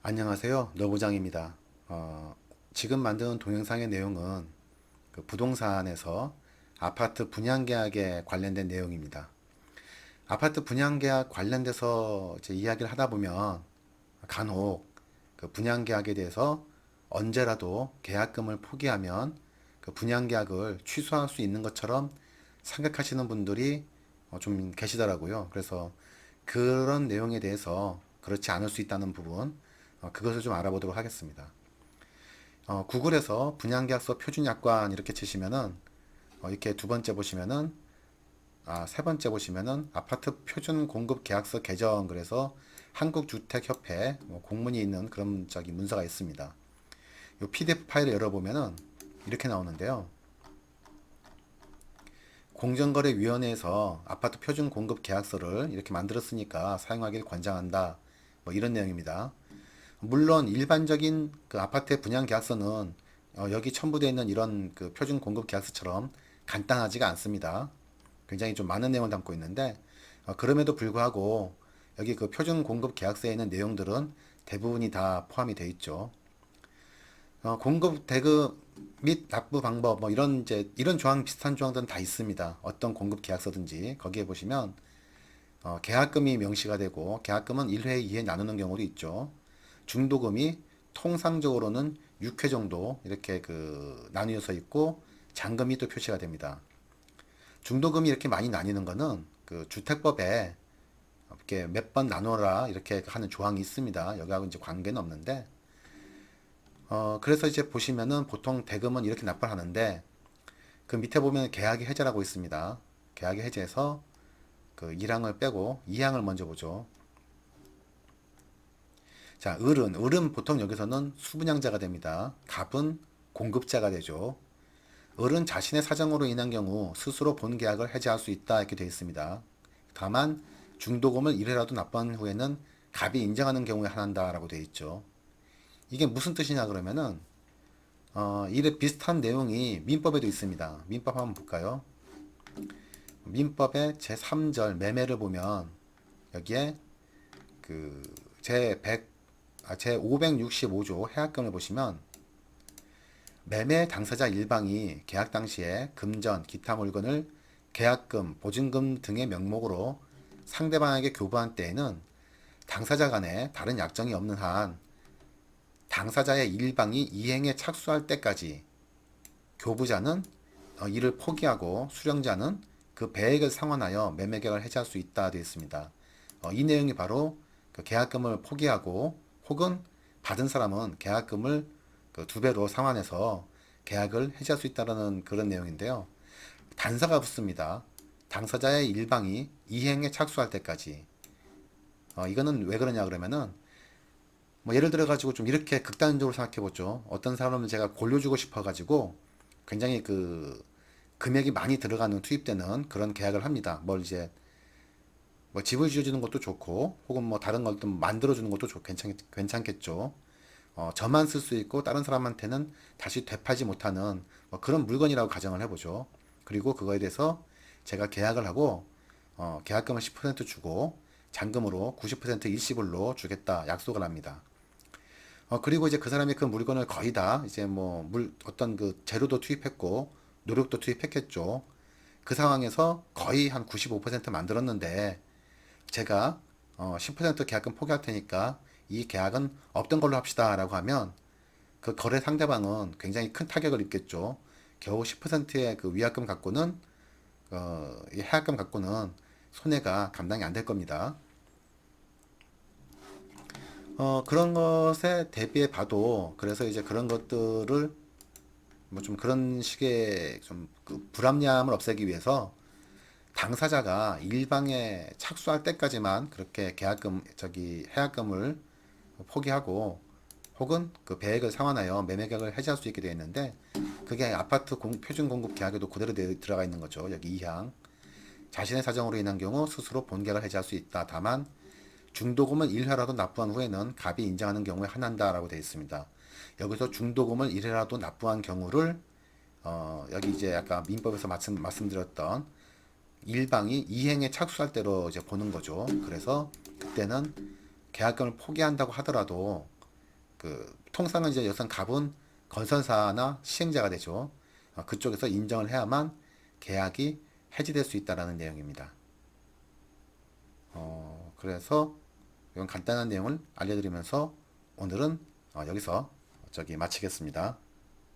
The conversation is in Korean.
안녕하세요. 노부장입니다. 지금 만드는 동영상의 내용은 그 부동산에서 아파트 분양계약에 관련된 내용입니다. 아파트 분양계약 관련돼서 이제 이야기를 하다 보면 간혹 그 분양계약에 대해서 언제라도 계약금을 포기하면 그 분양계약을 취소할 수 있는 것처럼 생각하시는 분들이 좀 계시더라고요. 그래서 그런 내용에 대해서 그렇지 않을 수 있다는 부분, 그것을 좀 알아보도록 하겠습니다. 구글에서 분양계약서 표준약관 이렇게 치시면은 이렇게 두 번째 보시면은 세 번째 보시면은 아파트 표준 공급 계약서 개정 그래서 한국주택협회 공문이 있는 그런 저기 문서가 있습니다. 이 PDF 파일을 열어보면은 이렇게 나오는데요. 공정거래위원회에서 아파트 표준 공급 계약서를 이렇게 만들었으니까 사용하길 권장한다. 뭐 이런 내용입니다. 물론 일반적인 그 아파트의 분양 계약서는 여기 첨부되어 있는 이런 그 표준 공급 계약서처럼 간단하지가 않습니다. 굉장히 좀 많은 내용을 담고 있는데 그럼에도 불구하고 여기 그 표준 공급 계약서에 있는 내용들은 대부분이 다 포함이 되어 있죠. 공급 대금 및 납부 방법 뭐 이런 이제 이런 조항 비슷한 조항들은 다 있습니다. 어떤 공급 계약서든지 거기에 보시면 계약금이 명시가 되고 계약금은 1회, 2회 나누는 경우도 있죠. 중도금이 통상적으로는 6회 정도 이렇게 그 나뉘어서 있고 잔금이 또 표시가 됩니다. 중도금이 이렇게 많이 나뉘는 거는 그 주택법에 이렇게 몇 번 나눠라 이렇게 하는 조항이 있습니다. 여기하고 이제 관계는 없는데 그래서 이제 보시면은 보통 대금은 이렇게 납부를 하는데 그 밑에 보면 계약의 해제라고 있습니다. 계약의 해제에서 그 1항을 빼고 2항을 먼저 보죠. 자, 을은 보통 여기서는 수분양자가 됩니다. 갑은 공급자가 되죠. 을은 자신의 사정으로 인한 경우 스스로 본 계약을 해지할 수 있다 이렇게 되어 있습니다. 다만 중도금을 1회라도 납부한 후에는 갑이 인정하는 경우에 한한다라고 되어 있죠. 이게 무슨 뜻이냐 그러면은 이래 비슷한 내용이 민법에도 있습니다. 민법 한번 볼까요? 민법의 제3절 매매를 보면 여기에 그 제565조 해약금을 보시면 매매 당사자 일방이 계약 당시에 금전, 기타 물건을 계약금, 보증금 등의 명목으로 상대방에게 교부한 때에는 당사자 간에 다른 약정이 없는 한 당사자의 일방이 이행에 착수할 때까지 교부자는 이를 포기하고 수령자는 그 배액을 상환하여 매매 계약을 해지할 수 있다 되어 있습니다. 이 내용이 바로 그 계약금을 포기하고 혹은 받은 사람은 계약금을 그두 배로 상환해서 계약을 해지할 수 있다는 그런 내용인데요. 단서가 붙습니다. 당사자의 일방이 이행에 착수할 때까지. 이거는 왜 그러냐 그러면은 뭐 예를 들어 가지고 좀 이렇게 극단적으로 생각해 보죠. 어떤 사람은 제가 골려주고 싶어 가지고 굉장히 그 금액이 많이 들어가는 투입되는 그런 계약을 합니다. 뭘 이제 뭐 집을 지어주는 것도 좋고 혹은 뭐 다른 것도 만들어주는 것도 괜찮겠죠. 저만 쓸 수 있고 다른 사람한테는 다시 되팔지 못하는 뭐 그런 물건이라고 가정을 해보죠. 그리고 그거에 대해서 제가 계약을 하고 계약금을 10% 주고 잔금으로 90% 일시불로 주겠다 약속을 합니다. 그리고 이제 그 사람이 그 물건을 거의 다 이제 뭐 어떤 그 재료도 투입했고 노력도 투입했겠죠. 그 상황에서 거의 한 95% 만들었는데 제가 10% 계약금 포기할 테니까 이 계약은 없던 걸로 합시다라고 하면 그 거래 상대방은 굉장히 큰 타격을 입겠죠. 겨우 10%의 그 위약금 갖고는 이 해약금 갖고는 손해가 감당이 안 될 겁니다. 그런 것에 대비해 봐도 그래서 이제 그런 것들을 뭐 좀 그런 식의 좀그 불합리함을 없애기 위해서 당사자가 일방에 착수할 때까지만 그렇게 계약금 저기 해약금을 포기하고 혹은 그 배액을 상환하여 매매 계약을 해지할 수 있게 되어 있는데 그게 아파트 표준 공급 계약에도 그대로 들어가 있는 거죠. 여기 2항 자신의 사정으로 인한 경우 스스로 본계약을 해지할 수 있다. 다만 중도금을 1회라도 납부한 후에는 갑이 인정하는 경우에 한한다라고 되어 있습니다. 여기서 중도금을 1회라도 납부한 경우를 여기 이제 아까 민법에서 말씀드렸던 일방이 이행에 착수할 때로 이제 보는 거죠. 그래서 그때는 계약금을 포기한다고 하더라도 통상은 이제 여기선 갑은 건설사나 시행자가 되죠. 그쪽에서 인정을 해야만 계약이 해지될 수 있다라는 내용입니다. 그래서 이런 간단한 내용을 알려드리면서 오늘은 여기서 마치겠습니다.